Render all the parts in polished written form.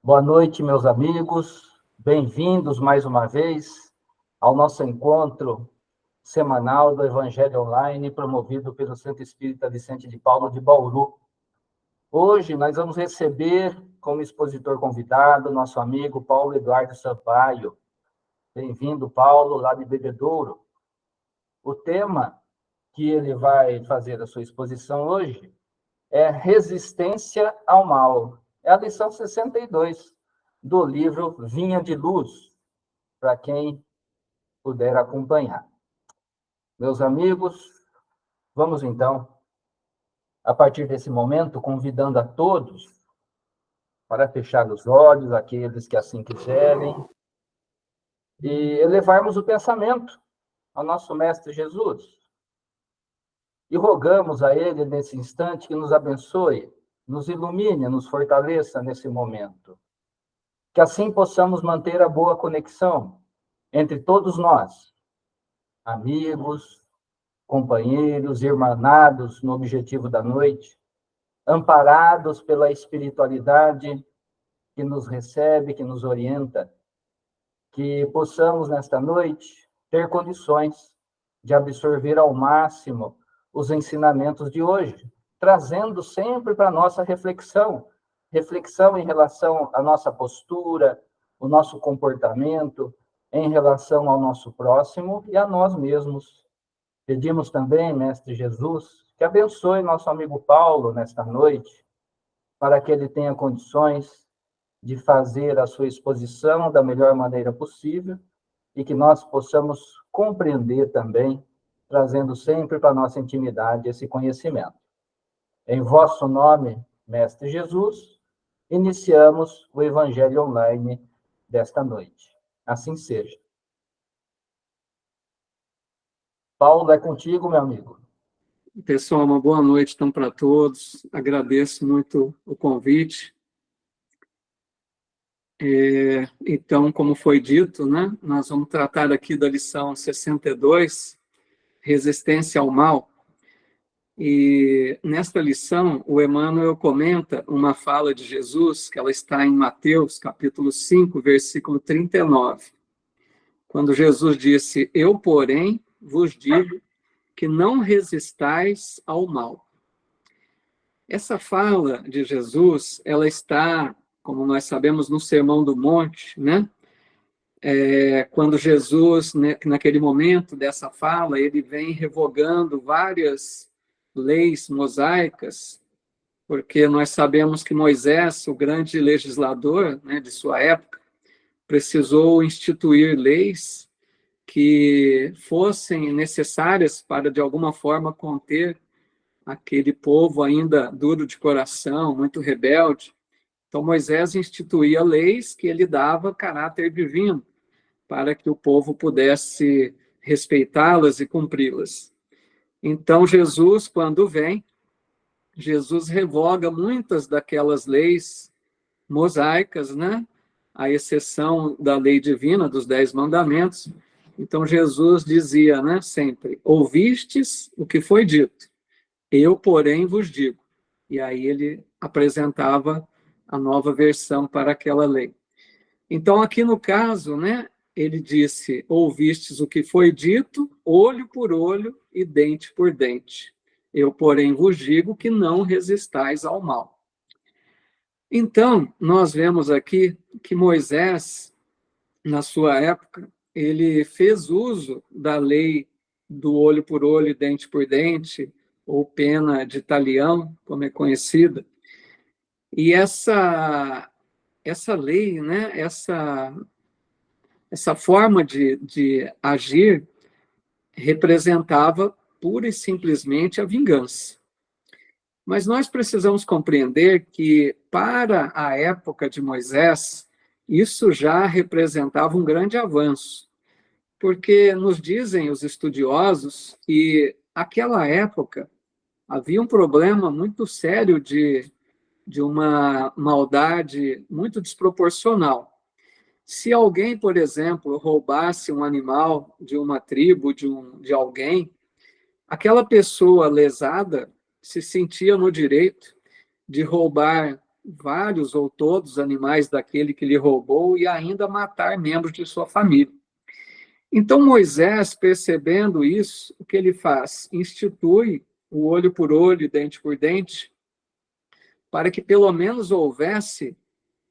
Boa noite, meus amigos. Bem-vindos mais uma vez ao nosso encontro semanal do Evangelho Online, promovido pelo Centro Espírita Vicente de Paulo de Bauru. Hoje nós vamos receber como expositor convidado nosso amigo Paulo Eduardo Sampaio. Bem-vindo, Paulo, lá de Bebedouro. O tema que ele vai fazer a sua exposição hoje é Resistência ao Mal. É a lição 62 do livro Vinha de Luz, para quem puder acompanhar. Meus amigos, vamos então, a partir desse momento, convidando a todos para fechar os olhos, aqueles que assim quiserem, e elevarmos o pensamento ao nosso Mestre Jesus. E rogamos a Ele, nesse instante, que nos abençoe, nos ilumine, nos fortaleça nesse momento. Que assim possamos manter a boa conexão entre todos nós, amigos, companheiros, irmanados no objetivo da noite, amparados pela espiritualidade que nos recebe, que nos orienta, que possamos, nesta noite, ter condições de absorver ao máximo os ensinamentos de hoje, trazendo sempre para a nossa reflexão em relação à nossa postura, o nosso comportamento, em relação ao nosso próximo e a nós mesmos. Pedimos também, Mestre Jesus, que abençoe nosso amigo Paulo nesta noite, para que ele tenha condições de fazer a sua exposição da melhor maneira possível e que nós possamos compreender também, trazendo sempre para a nossa intimidade esse conhecimento. Em vosso nome, Mestre Jesus, iniciamos o Evangelho Online desta noite. Assim seja. Paulo, é contigo, meu amigo. Pessoal, uma boa noite então para todos. Agradeço muito o convite. Então, como foi dito, né, nós vamos tratar aqui da lição 62, Resistência ao Mal. E nesta lição, o Emmanuel comenta uma fala de Jesus, que ela está em Mateus, capítulo 5, versículo 39. Quando Jesus disse: "Eu, porém, vos digo que não resistais ao mal." Essa fala de Jesus, ela está, como nós sabemos, no Sermão do Monte, né? Quando Jesus, né, naquele momento dessa fala, ele vem revogando várias leis mosaicas, porque nós sabemos que Moisés, o grande legislador, né, de sua época, precisou instituir leis que fossem necessárias para, de alguma forma, conter aquele povo ainda duro de coração, muito rebelde. Então, Moisés instituía leis que ele dava caráter divino, para que o povo pudesse respeitá-las e cumpri-las. Então, Jesus, quando vem, Jesus revoga muitas daquelas leis mosaicas, né? À exceção da lei divina, dos 10 mandamentos. Então, Jesus dizia, né, sempre: "Ouvistes o que foi dito, eu, porém, vos digo." E aí ele apresentava a nova versão para aquela lei. Então, aqui no caso, né, ele disse: "Ouvistes o que foi dito, olho por olho e dente por dente. Eu, porém, vos digo que não resistais ao mal." Então, nós vemos aqui que Moisés, na sua época, ele fez uso da lei do olho por olho e dente por dente, ou pena de talião, como é conhecida. E essa lei, né, essa forma de agir representava pura e simplesmente a vingança. Mas nós precisamos compreender que, para a época de Moisés, isso já representava um grande avanço, porque nos dizem os estudiosos que, naquela época, havia um problema muito sério de uma maldade muito desproporcional. Se alguém, por exemplo, roubasse um animal de uma tribo, de alguém, aquela pessoa lesada se sentia no direito de roubar vários ou todos os animais daquele que lhe roubou e ainda matar membros de sua família. Então, Moisés, percebendo isso, o que ele faz? Institui o olho por olho, dente por dente, para que pelo menos houvesse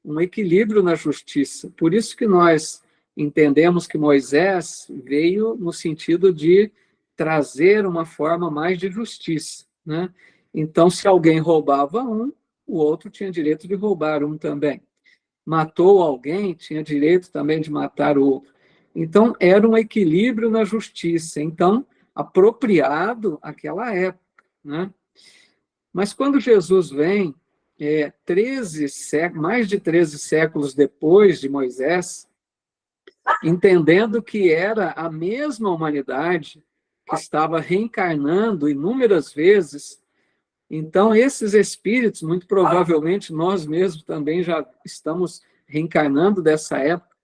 um equilíbrio na justiça. Por isso que nós entendemos que Moisés veio no sentido de trazer uma forma mais de justiça, né? Então, se alguém roubava um, o outro tinha direito de roubar um também. Matou alguém, tinha direito também de matar o outro. Então, era um equilíbrio na justiça, então, apropriado àquela época, né? Mas quando Jesus vem, mais de 13 séculos depois de Moisés, entendendo que era a mesma humanidade que estava reencarnando inúmeras vezes, então esses espíritos, muito provavelmente nós mesmos também já estamos reencarnando dessa época,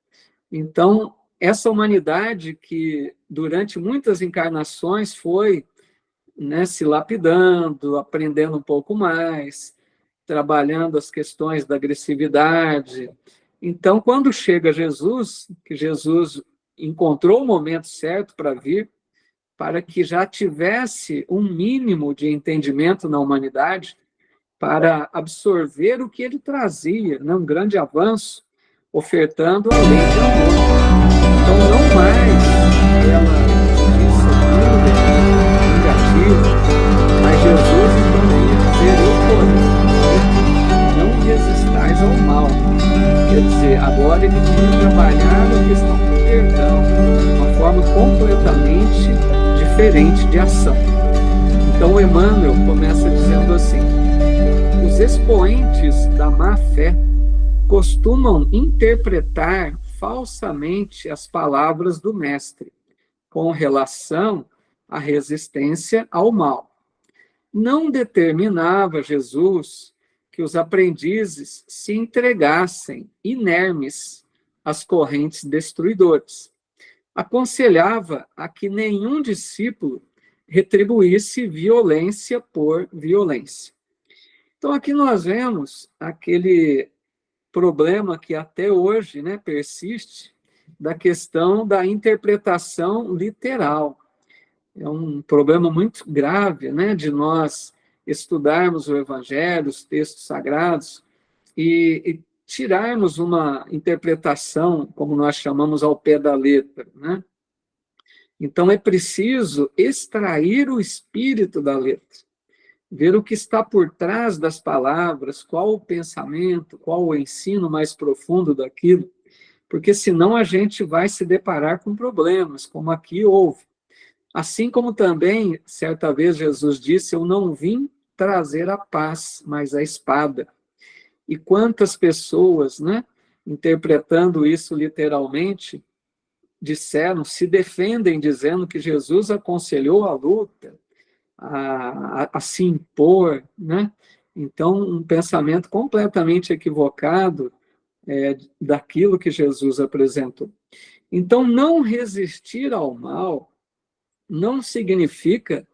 então essa humanidade que durante muitas encarnações foi, né, se lapidando, aprendendo um pouco mais, trabalhando as questões da agressividade. Então, quando chega Jesus, que Jesus encontrou o momento certo para vir, para que já tivesse um mínimo de entendimento na humanidade, para absorver o que ele trazia, né, um grande avanço, ofertando a lei de amor. Então, não mais aquela justiça dura, vingativa, mas Jesus então vinha dizer: eu, porém, não resistais ao mal. Quer dizer, agora ele vinha trabalhar a questão do perdão, de uma forma completamente diferente de ação. Então, Emmanuel começa dizendo assim: os expoentes da má-fé costumam interpretar falsamente as palavras do mestre com relação à resistência ao mal. Não determinava Jesus que os aprendizes se entregassem inermes às correntes destruidoras. Aconselhava a que nenhum discípulo retribuísse violência por violência. Então, aqui nós vemos aquele problema que até hoje, né, persiste, da questão da interpretação literal. É um problema muito grave, né, de nós estudarmos o Evangelho, os textos sagrados, e tirarmos uma interpretação, como nós chamamos, ao pé da letra, né? Então, é preciso extrair o espírito da letra, ver o que está por trás das palavras, qual o pensamento, qual o ensino mais profundo daquilo, porque senão a gente vai se deparar com problemas, como aqui houve. Assim como também, certa vez, Jesus disse: eu não vim trazer a paz, mas a espada. E quantas pessoas, né, interpretando isso literalmente, disseram, se defendem dizendo que Jesus aconselhou a luta, a se impor, né? Então, um pensamento completamente equivocado daquilo que Jesus apresentou. Então, não resistir ao mal não significa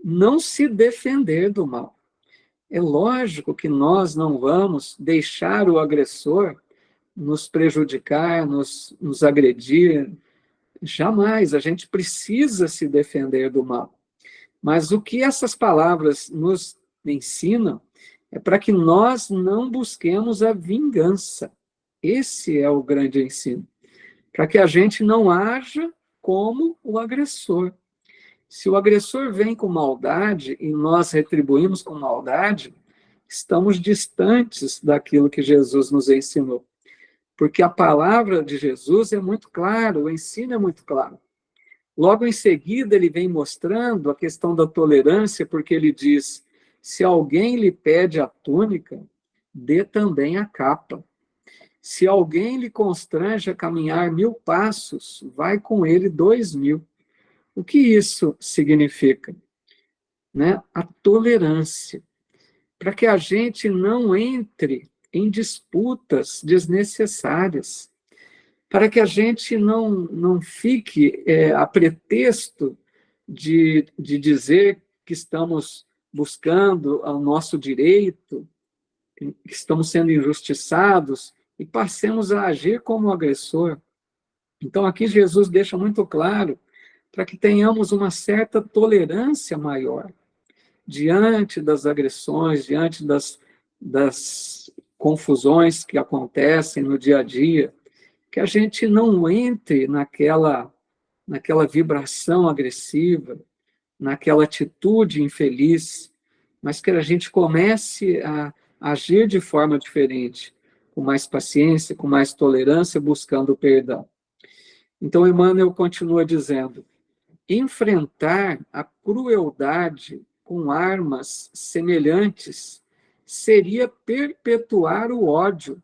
não se defender do mal. É lógico que nós não vamos deixar o agressor nos prejudicar, nos agredir. Jamais. A gente precisa se defender do mal. Mas o que essas palavras nos ensinam é para que nós não busquemos a vingança. Esse é o grande ensino. Para que a gente não haja como o agressor. Se o agressor vem com maldade e nós retribuímos com maldade, estamos distantes daquilo que Jesus nos ensinou. Porque a palavra de Jesus é muito clara, o ensino é muito claro. Logo em seguida, ele vem mostrando a questão da tolerância, porque ele diz: se alguém lhe pede a túnica, dê também a capa. Se alguém lhe constrange a caminhar 1000 passos, vai com ele 2000. O que isso significa? Né? A tolerância. Para que a gente não entre em disputas desnecessárias, para que a gente não fique a pretexto de dizer que estamos buscando o nosso direito, que estamos sendo injustiçados e passemos a agir como agressor. Então, aqui Jesus deixa muito claro para que tenhamos uma certa tolerância maior diante das agressões, diante das confusões que acontecem no dia a dia, que a gente não entre naquela vibração agressiva, naquela atitude infeliz, mas que a gente comece a agir de forma diferente, com mais paciência, com mais tolerância, buscando o perdão. Então, Emmanuel continua dizendo: enfrentar a crueldade com armas semelhantes seria perpetuar o ódio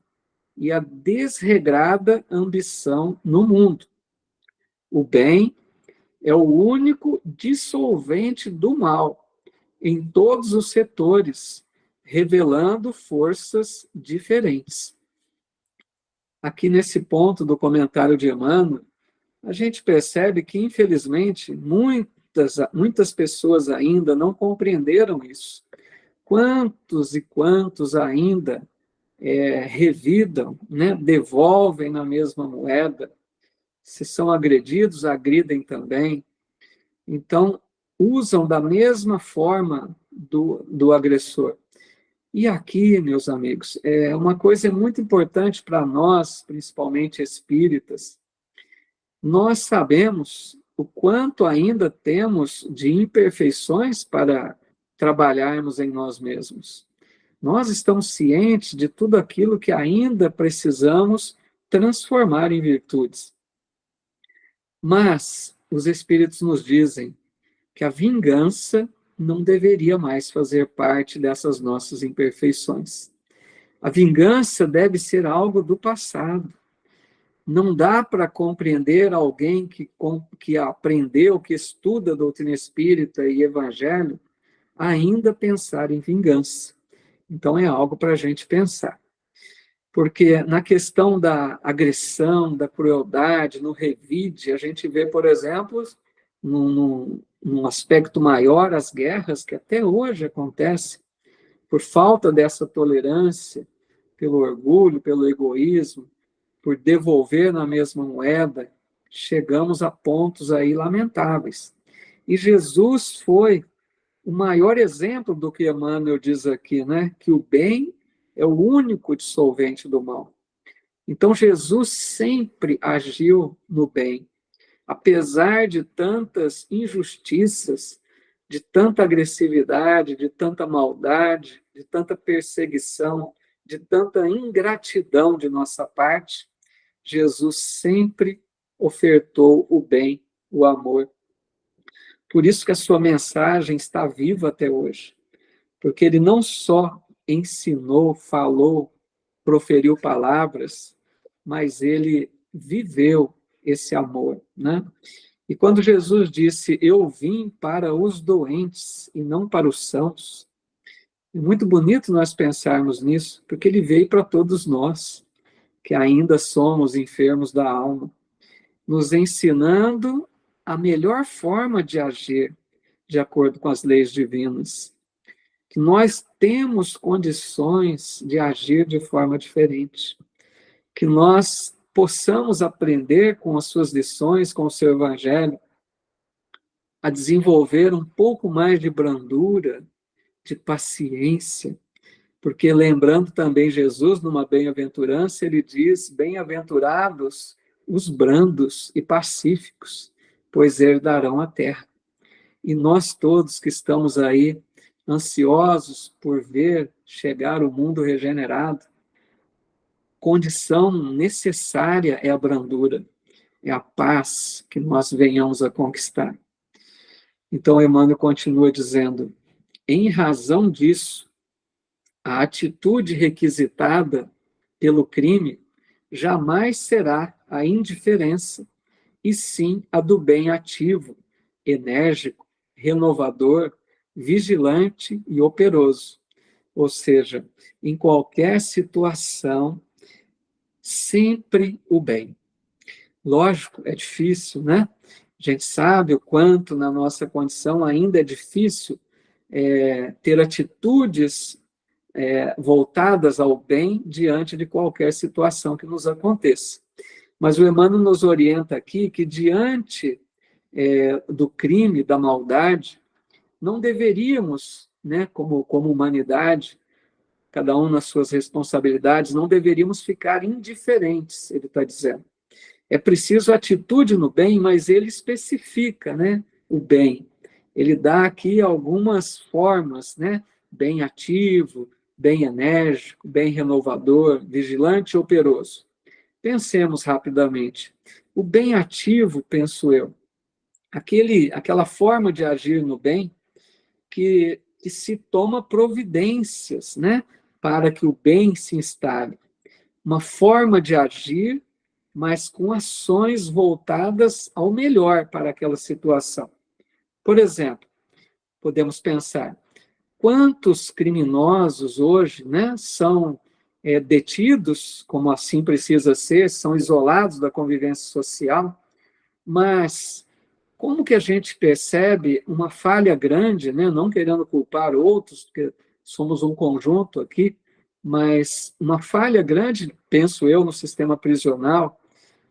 e a desregrada ambição no mundo. O bem é o único dissolvente do mal em todos os setores, revelando forças diferentes. Aqui nesse ponto do comentário de Emmanuel, a gente percebe que, infelizmente, muitas pessoas ainda não compreenderam isso. Quantos e quantos ainda revidam, né, devolvem na mesma moeda, se são agredidos, agridem também. Então, usam da mesma forma do agressor. E aqui, meus amigos, uma coisa muito importante para nós, principalmente espíritas, nós sabemos o quanto ainda temos de imperfeições para trabalharmos em nós mesmos. Nós estamos cientes de tudo aquilo que ainda precisamos transformar em virtudes. Mas os Espíritos nos dizem que a vingança não deveria mais fazer parte dessas nossas imperfeições. A vingança deve ser algo do passado. Não dá para compreender alguém que aprendeu, que estuda a doutrina espírita e evangelho, ainda pensar em vingança. Então, é algo para a gente pensar. Porque na questão da agressão, da crueldade, no revide, a gente vê, por exemplo, num aspecto maior, as guerras que até hoje acontecem, por falta dessa tolerância, pelo orgulho, pelo egoísmo, por devolver na mesma moeda, chegamos a pontos aí lamentáveis. E Jesus foi o maior exemplo do que Emmanuel diz aqui, né? Que o bem é o único dissolvente do mal. Então, Jesus sempre agiu no bem, apesar de tantas injustiças, de tanta agressividade, de tanta maldade, de tanta perseguição, de tanta ingratidão de nossa parte, Jesus sempre ofertou o bem, o amor. Por isso que a sua mensagem está viva até hoje, porque ele não só ensinou, falou, proferiu palavras, mas ele viveu esse amor, né? E quando Jesus disse: eu vim para os doentes e não para os sãos, é muito bonito nós pensarmos nisso, porque ele veio para todos nós, que ainda somos enfermos da alma, nos ensinando a melhor forma de agir de acordo com as leis divinas, que nós temos condições de agir de forma diferente, que nós possamos aprender com as suas lições, com o seu evangelho, a desenvolver um pouco mais de brandura, de paciência, porque lembrando também Jesus, numa bem-aventurança, ele diz: bem-aventurados os brandos e pacíficos, pois herdarão a terra. E nós todos que estamos aí ansiosos por ver chegar o mundo regenerado, condição necessária é a brandura, é a paz que nós venhamos a conquistar. Então, Emmanuel continua dizendo: em razão disso, a atitude requisitada pelo crime jamais será a indiferença, e sim a do bem ativo, enérgico, renovador, vigilante e operoso. Ou seja, em qualquer situação, sempre o bem. Lógico, é difícil, né? A gente sabe o quanto na nossa condição ainda é difícil ter atitudes voltadas ao bem diante de qualquer situação que nos aconteça. Mas o Emmanuel nos orienta aqui que diante do crime, da maldade, não deveríamos, né, como humanidade, cada um nas suas responsabilidades, não deveríamos ficar indiferentes, ele está dizendo. É preciso atitude no bem, mas ele especifica, né, o bem. Ele dá aqui algumas formas, né, bem ativo, bem enérgico, bem renovador, vigilante ou operoso. Pensemos rapidamente. O bem ativo, penso eu, aquela forma de agir no bem que se toma providências, né, para que o bem se instale. Uma forma de agir, mas com ações voltadas ao melhor para aquela situação. Por exemplo, podemos pensar, quantos criminosos hoje, né, são detidos, como assim precisa ser, são isolados da convivência social, mas como que a gente percebe uma falha grande, né, não querendo culpar outros, porque somos um conjunto aqui, mas uma falha grande, penso eu, no sistema prisional,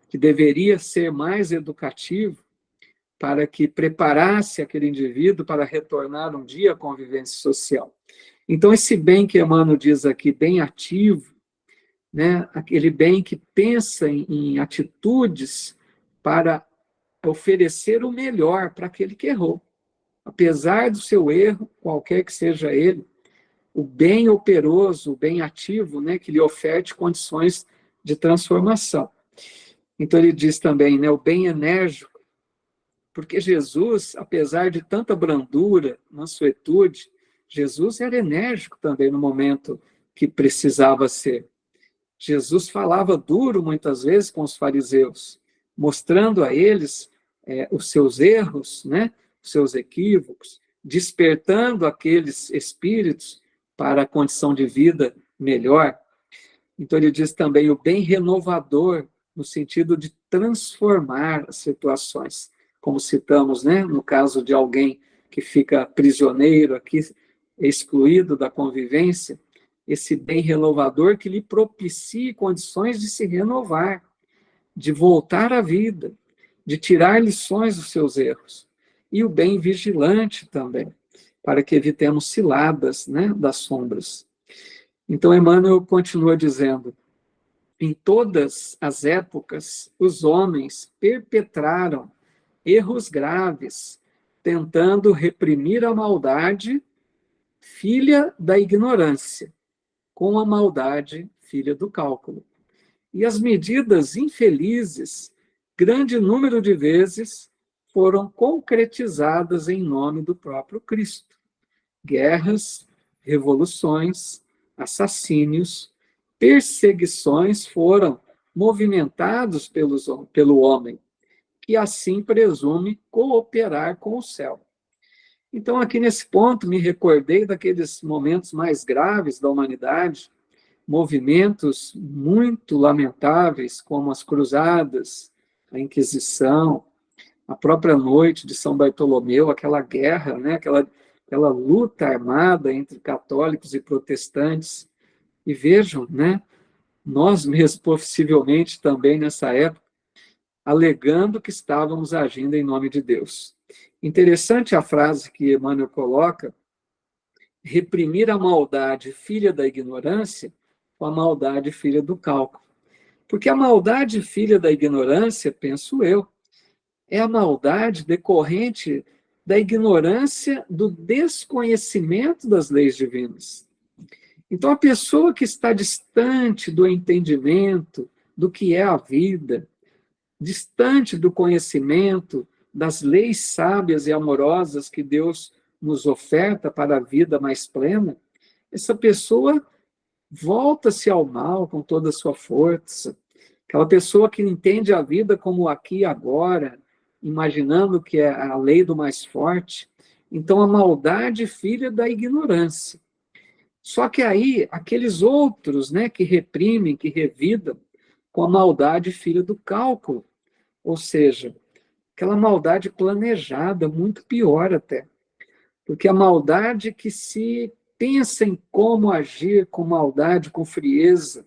que deveria ser mais educativo, para que preparasse aquele indivíduo para retornar um dia à convivência social. Então, esse bem que Emmanuel diz aqui, bem ativo, né, aquele bem que pensa em atitudes para oferecer o melhor para aquele que errou. Apesar do seu erro, qualquer que seja ele, o bem operoso, o bem ativo, né, que lhe oferte condições de transformação. Então, ele diz também, né, o bem enérgico, porque Jesus, apesar de tanta brandura, mansuetude, Jesus era enérgico também no momento que precisava ser. Jesus falava duro muitas vezes com os fariseus, mostrando a eles os seus erros, né, os seus equívocos, despertando aqueles espíritos para a condição de vida melhor. Então ele diz também o bem renovador, no sentido de transformar as situações, como citamos, né, no caso de alguém que fica prisioneiro aqui, excluído da convivência, esse bem renovador que lhe propicie condições de se renovar, de voltar à vida, de tirar lições dos seus erros. E o bem vigilante também, para que evitemos ciladas, né, das sombras. Então, Emmanuel continua dizendo, em todas as épocas, os homens perpetraram erros graves, tentando reprimir a maldade, filha da ignorância, com a maldade, filha do cálculo. E as medidas infelizes, grande número de vezes, foram concretizadas em nome do próprio Cristo. Guerras, revoluções, assassínios, perseguições foram movimentados pelo homem, que assim presume cooperar com o céu. Então, aqui nesse ponto, me recordei daqueles momentos mais graves da humanidade, movimentos muito lamentáveis, como as cruzadas, a Inquisição, a própria noite de São Bartolomeu, aquela guerra, né, aquela luta armada entre católicos e protestantes. E vejam, né, nós mesmos, possivelmente também nessa época, alegando que estávamos agindo em nome de Deus. Interessante a frase que Emmanuel coloca, reprimir a maldade filha da ignorância com a maldade filha do cálculo. Porque a maldade filha da ignorância, penso eu, é a maldade decorrente da ignorância, do desconhecimento das leis divinas. Então, a pessoa que está distante do entendimento do que é a vida, distante do conhecimento das leis sábias e amorosas que Deus nos oferta para a vida mais plena, essa pessoa volta-se ao mal com toda a sua força. Aquela pessoa que entende a vida como aqui e agora, imaginando que é a lei do mais forte. Então, a maldade filha da ignorância. Só que aí, aqueles outros, né, que reprimem, que revidam, com a maldade filha do cálculo. Ou seja, aquela maldade planejada, muito pior até. Porque a maldade que se pensa em como agir com maldade, com frieza,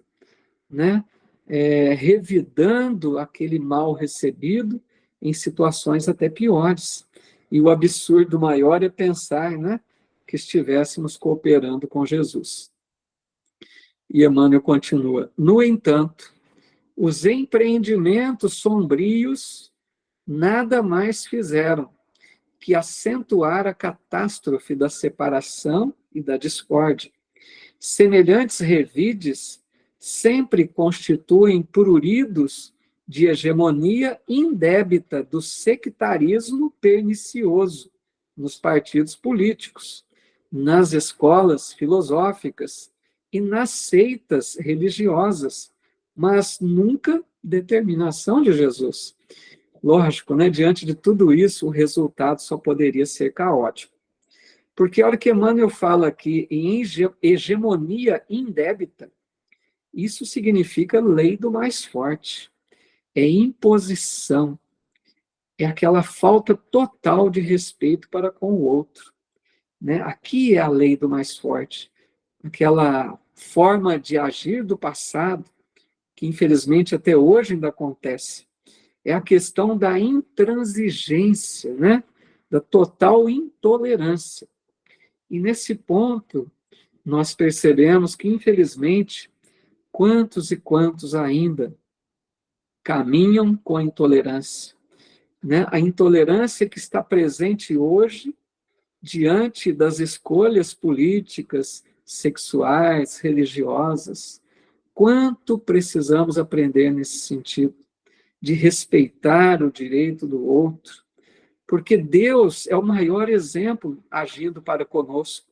né? Revidando aquele mal recebido em situações até piores. E o absurdo maior é pensar, né, que estivéssemos cooperando com Jesus. E Emmanuel continua: no entanto, os empreendimentos sombrios nada mais fizeram que acentuar a catástrofe da separação e da discórdia. Semelhantes revides sempre constituem pruridos de hegemonia indébita do sectarismo pernicioso nos partidos políticos, nas escolas filosóficas e nas seitas religiosas, mas nunca determinação de Jesus. Lógico, né? Diante de tudo isso, o resultado só poderia ser caótico. Porque a hora que Emmanuel fala aqui em hegemonia indébita, isso significa lei do mais forte, é imposição, é aquela falta total de respeito para com o outro, né? Aqui é a lei do mais forte, aquela forma de agir do passado, que infelizmente até hoje ainda acontece, é a questão da intransigência, né? Da total intolerância. E nesse ponto, nós percebemos que, infelizmente, quantos e quantos ainda caminham com a intolerância, né? A intolerância que está presente hoje diante das escolhas políticas, sexuais, religiosas. Quanto precisamos aprender nesse sentido, de respeitar o direito do outro, porque Deus é o maior exemplo agindo para conosco.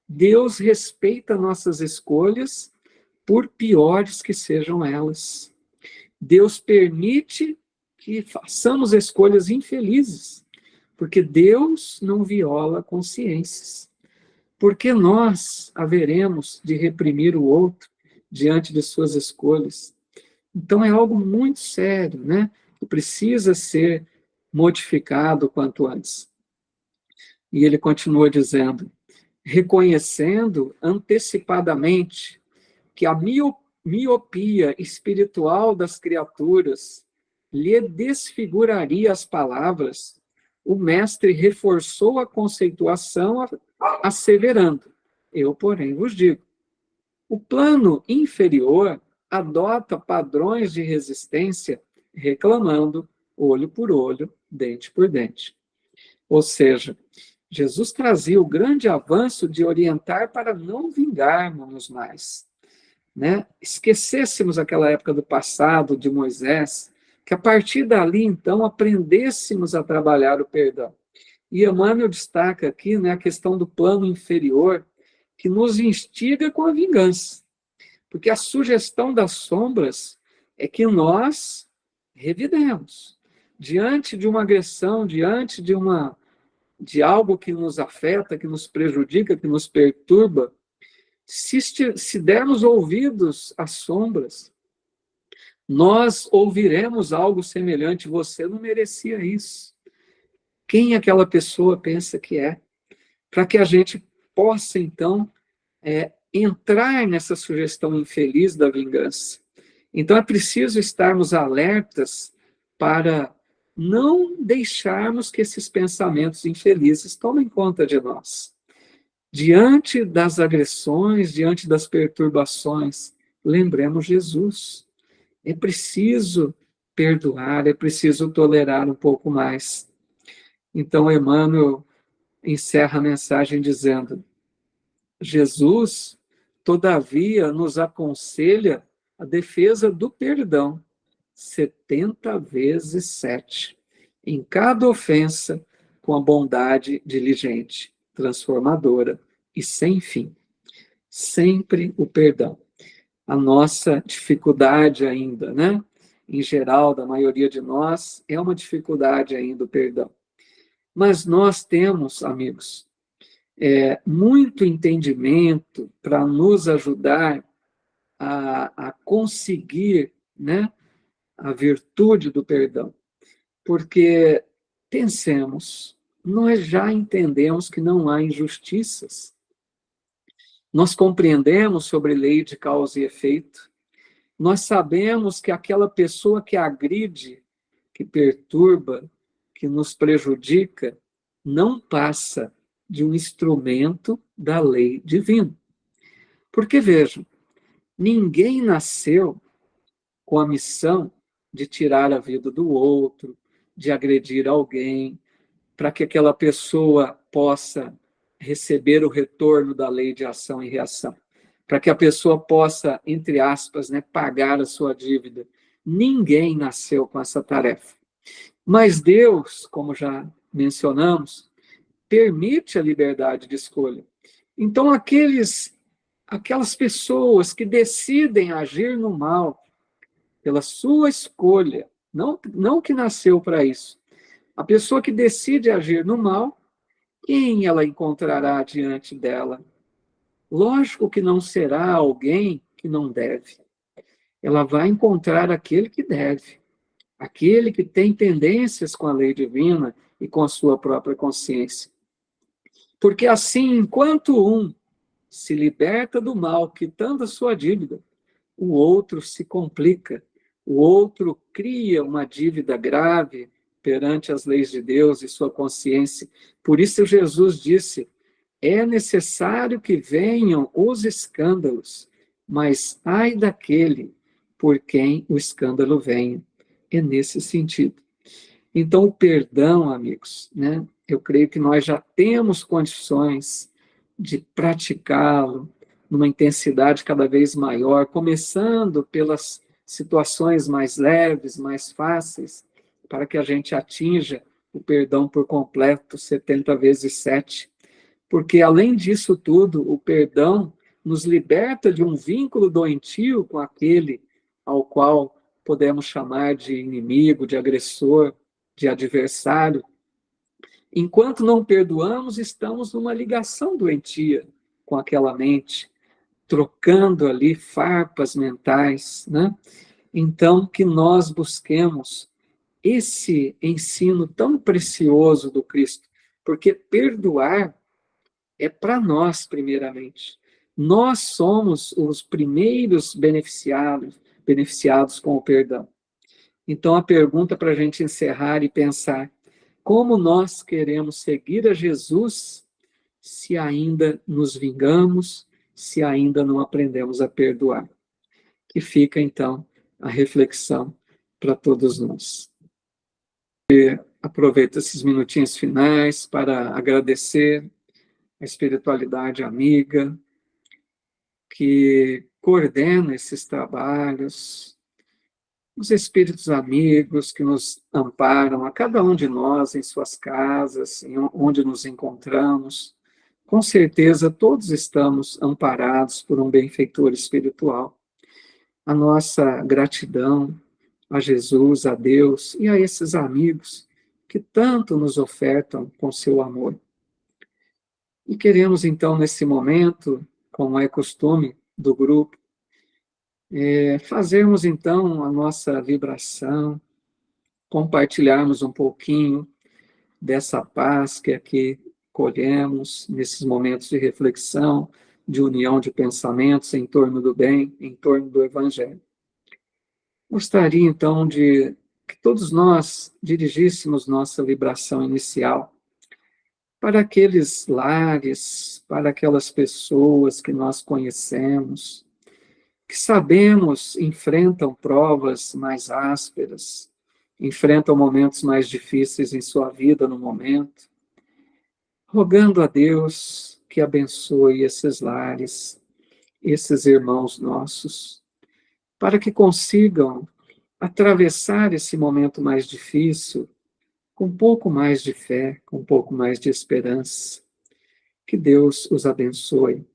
Deus respeita nossas escolhas, por piores que sejam elas. Deus permite que façamos escolhas infelizes, porque Deus não viola consciências. Porque nós haveremos de reprimir o outro diante de suas escolhas. Então é algo muito sério, né? Que precisa ser modificado quanto antes. E ele continua dizendo: reconhecendo antecipadamente que a miopia espiritual das criaturas lhe desfiguraria as palavras, o mestre reforçou a conceituação asseverando: eu, porém, vos digo. O plano inferior adota padrões de resistência reclamando olho por olho, dente por dente. Ou seja, Jesus trazia o grande avanço de orientar para não vingarmos mais, né? Esquecêssemos aquela época do passado de Moisés, que a partir dali, então, aprendêssemos a trabalhar o perdão. E Emmanuel destaca aqui, né, a questão do plano inferior, que nos instiga com a vingança. Porque a sugestão das sombras é que nós revidemos. Diante de uma agressão, diante de algo que nos afeta, que nos prejudica, que nos perturba, se dermos ouvidos às sombras, nós ouviremos algo semelhante: você não merecia isso. Quem aquela pessoa pensa que é? Para que a gente possa, então, entrar nessa sugestão infeliz da vingança. Então é preciso estarmos alertas para não deixarmos que esses pensamentos infelizes tomem conta de nós. Diante das agressões, diante das perturbações, lembremos Jesus. É preciso perdoar, é preciso tolerar um pouco mais. Então Emmanuel encerra a mensagem dizendo: Jesus, todavia, nos aconselha a defesa do perdão, 70 vezes 7, em cada ofensa, com a bondade diligente, transformadora e sem fim. Sempre o perdão. A nossa dificuldade ainda, né? Em geral, da maioria de nós, é uma dificuldade ainda o perdão. Mas nós temos, amigos, muito entendimento para nos ajudar a conseguir, né, a virtude do perdão. Porque, pensemos, nós já entendemos que não há injustiças. Nós compreendemos sobre lei de causa e efeito. Nós sabemos que aquela pessoa que agride, que perturba, que nos prejudica, não passa de um instrumento da lei divina. Porque, vejam, ninguém nasceu com a missão de tirar a vida do outro, de agredir alguém, para que aquela pessoa possa receber o retorno da lei de ação e reação, para que a pessoa possa, entre aspas, né, pagar a sua dívida. Ninguém nasceu com essa tarefa. Mas Deus, como já mencionamos, permite a liberdade de escolha. Então, aquelas pessoas que decidem agir no mal pela sua escolha, não que nasceu para isso, a pessoa que decide agir no mal, quem ela encontrará diante dela? Lógico que não será alguém que não deve. Ela vai encontrar aquele que deve, aquele que tem tendências com a lei divina e com a sua própria consciência. Porque assim, enquanto um se liberta do mal, quitando a sua dívida, o outro se complica, o outro cria uma dívida grave perante as leis de Deus e sua consciência. Por isso Jesus disse: é necessário que venham os escândalos, mas ai daquele por quem o escândalo venha. É nesse sentido. Então, o perdão, amigos, né? Eu creio que nós já temos condições de praticá-lo numa intensidade cada vez maior, começando pelas situações mais leves, mais fáceis, para que a gente atinja o perdão por completo, 70 vezes 7. Porque, além disso tudo, o perdão nos liberta de um vínculo doentio com aquele ao qual podemos chamar de inimigo, de agressor, de adversário. Enquanto não perdoamos, estamos numa ligação doentia com aquela mente, trocando ali farpas mentais, né? Então, que nós busquemos esse ensino tão precioso do Cristo, porque perdoar é para nós, primeiramente. Nós somos os primeiros beneficiados com o perdão. Então, a pergunta para a gente encerrar e pensar: como nós queremos seguir a Jesus se ainda nos vingamos, se ainda não aprendemos a perdoar? Que fica, então, a reflexão para todos nós. E aproveito esses minutinhos finais para agradecer a espiritualidade amiga que coordena esses trabalhos, os espíritos amigos que nos amparam, a cada um de nós em suas casas, onde nos encontramos. Com certeza, todos estamos amparados por um benfeitor espiritual. A nossa gratidão a Jesus, a Deus e a esses amigos que tanto nos ofertam com seu amor. E queremos, então, nesse momento, como é costume do grupo, fazermos, então, a nossa vibração, compartilharmos um pouquinho dessa paz que aqui colhemos nesses momentos de reflexão, de união de pensamentos em torno do bem, em torno do Evangelho. Gostaria, então, de que todos nós dirigíssemos nossa vibração inicial para aqueles lares, para aquelas pessoas que nós conhecemos, que sabemos enfrentam provas mais ásperas, enfrentam momentos mais difíceis em sua vida no momento, rogando a Deus que abençoe esses lares, esses irmãos nossos, para que consigam atravessar esse momento mais difícil com um pouco mais de fé, com um pouco mais de esperança. Que Deus os abençoe.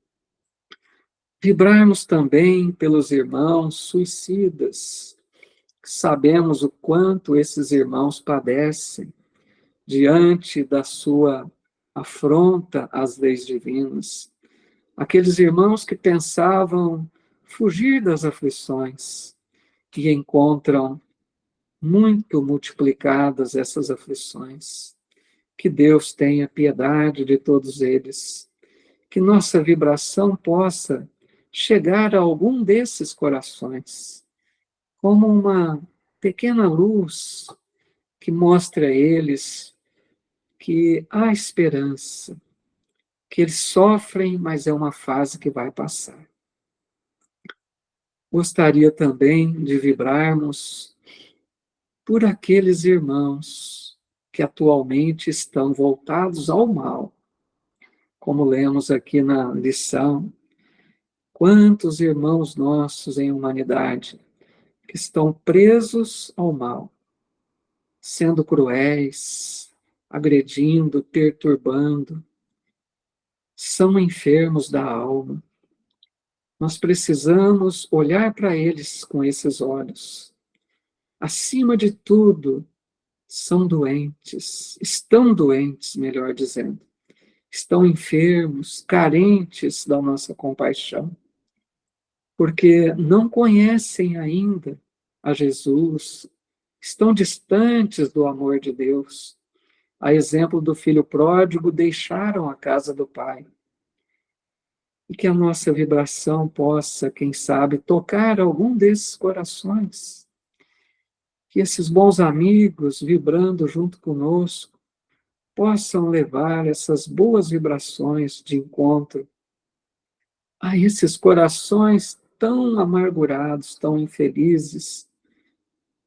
Vibrarmos também pelos irmãos suicidas. Sabemos o quanto esses irmãos padecem diante da sua afronta às leis divinas. Aqueles irmãos que pensavam fugir das aflições, que encontram muito multiplicadas essas aflições. Que Deus tenha piedade de todos eles, que nossa vibração possa chegar a algum desses corações, como uma pequena luz que mostre a eles que há esperança, que eles sofrem, mas é uma fase que vai passar. Gostaria também de vibrarmos por aqueles irmãos que atualmente estão voltados ao mal. Como lemos aqui na lição, quantos irmãos nossos em humanidade que estão presos ao mal, sendo cruéis, agredindo, perturbando, são enfermos da alma. Nós precisamos olhar para eles com esses olhos. Acima de tudo, são doentes, estão doentes, melhor dizendo. Estão enfermos, carentes da nossa compaixão, porque não conhecem ainda a Jesus, estão distantes do amor de Deus. A exemplo do filho pródigo, deixaram a casa do Pai. E que a nossa vibração possa, quem sabe, tocar algum desses corações. Que esses bons amigos, vibrando junto conosco, possam levar essas boas vibrações de encontro a esses corações tão amargurados, tão infelizes,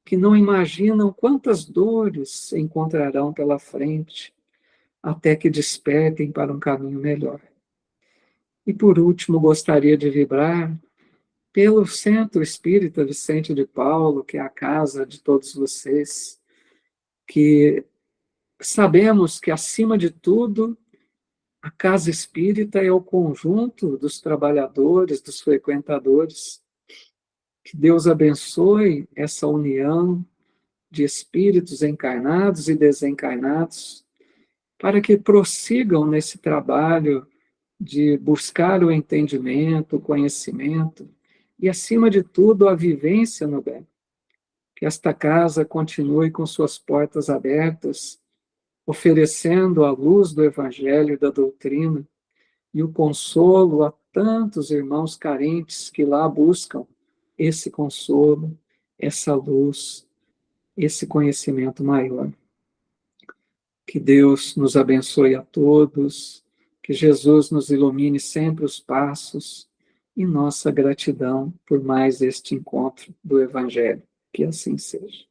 que não imaginam quantas dores encontrarão pela frente, até que despertem para um caminho melhor. E por último, gostaria de vibrar pelo Centro Espírita Vicente de Paulo, que é a casa de todos vocês, que sabemos que, acima de tudo, a casa espírita é o conjunto dos trabalhadores, dos frequentadores. Que Deus abençoe essa união de espíritos encarnados e desencarnados, para que prossigam nesse trabalho de buscar o entendimento, o conhecimento e, acima de tudo, a vivência no bem. Que esta casa continue com suas portas abertas, oferecendo a luz do Evangelho e da doutrina e o consolo a tantos irmãos carentes que lá buscam esse consolo, essa luz, esse conhecimento maior. Que Deus nos abençoe a todos, que Jesus nos ilumine sempre os passos e nossa gratidão por mais este encontro do Evangelho. Que assim seja.